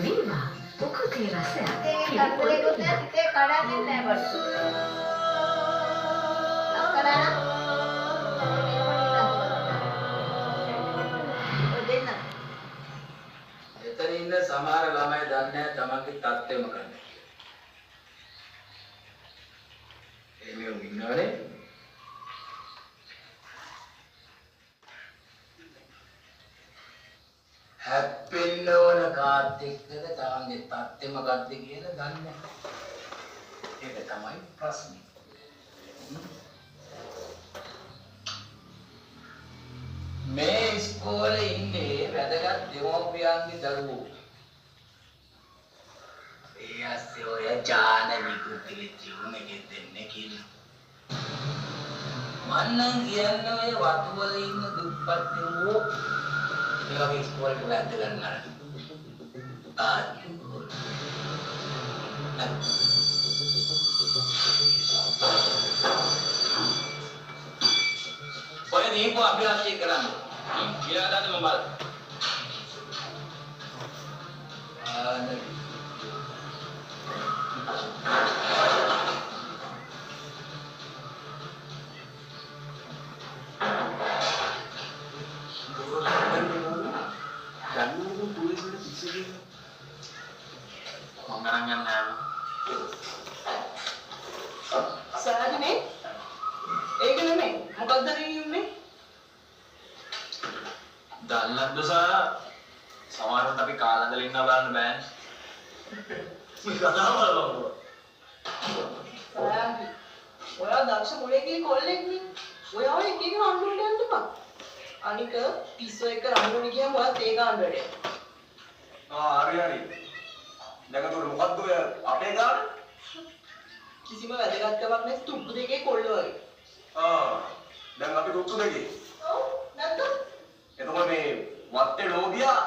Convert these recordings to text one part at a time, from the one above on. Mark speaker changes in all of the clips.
Speaker 1: Viva! Ukuti rasa.
Speaker 2: එතන ඉන්න සමහර ළමයි දන්නේ නැහැ තමන්ගේ තත්ත්වෙ මොකක්ද. එළියෝ ඉන්නවනේ. හැප්පෙන්න ඕන කාත් එක්කද තමන්ගේ තත්ත්වෙ මොකක්ද කියලා දන්නේ නැහැ. ඒක තමයි ප්‍රශ්නේ. මේ ඉස්කෝලේ ඉන්නේ වැදගත් දෙමව්පියන්ගේ දරුවෝ. ඒ ඇස්සේ ඔය ජාන විකෘති ජීවුනේ දෙන්නේ කියලා. මන්නම් කියන්නේ ඔය වතු වල ඉන්න දුප්පත් දෙවෝ ඒ වගේ ඉස්කෝලේට වැද්ද ගන්නවා. ඔය දීපු අභ්‍යාසය කරන්න. කියලා දාන්න මම බලන්න.
Speaker 3: සාජනේ ඒක නෙමෙයි මොකක්ද නෙන්නේ
Speaker 4: දන්නත් දසා සමහරවිට අපි කාලඳල ඉන්න බලන්න බෑනේ මේ කතාව බලන්න
Speaker 3: සාජි ඔයා දක්ෂ මොලේගේ කොල්ලෙක්නේ ඔයා ඔය එක එක හම්බුනට යන්න බා අනික පිස්සෝ එක රණුනි ගියාම ඔයා තේ ගන්න වැඩේ
Speaker 4: හරි දැන් අතට මොකද්ද ඔය අපේ ගාන
Speaker 3: කිසිම වැදගත්කමක් නැති තුප්පු දෙකේ කොල්ලෝ වගේ
Speaker 4: දැන් අපි දුක්තු දෙකේ
Speaker 3: ඔව් නැත්නම්
Speaker 4: එතකොට මේ වත්තේ ලෝබියා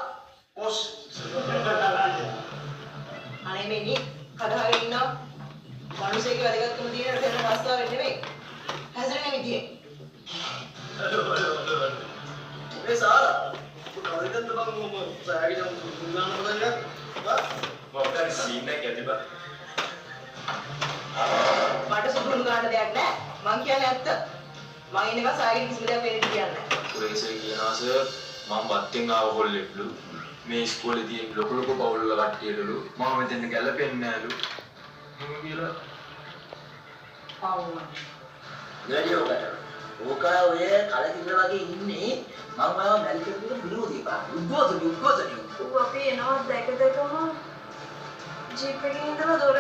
Speaker 4: කොස්
Speaker 3: අනේ මෙනි කඩහගෙන ඉන්න මිනිස්සෙක්ගේ වැදගත්කම තියෙන දෙන රස්තාවෙ නෙමෙයි හැසිරෙන විදියේ
Speaker 4: මේ සාරා කවදද බං මම සෑගෙන දුන්නාන බදල්ලා මොකක්ද සීන් එක ඇති බා
Speaker 3: මට සුදුන් ගන්න දෙයක් නැහැ මං කියන්නේ ඇත්ත මං ඉන්නක සාගෙන කිසිම දෙයක් වෙන්නේ කියන්නේ
Speaker 4: කුරේසේ කියනවා සර් මම වත්තෙන් ආව කොල්ලෙක්ලු මේ ඉස්කෝලේ තියෙන ලොකු ලොකු පවුල් වල කට්ටියලු මම මෙතෙන් ගැලපෙන්නේ නැලු මම කියලා
Speaker 3: පාවුවා
Speaker 2: ගඩියෝකට ඕකා ඔය කලකින්න වගේ ඉන්නේ මම ඔයාව මැල්කෙන්න විරෝධී බා උද්ඝෝෂණය
Speaker 1: අපේ එනවා දැක දැකම ජීප් එකේ ඉඳලා දොර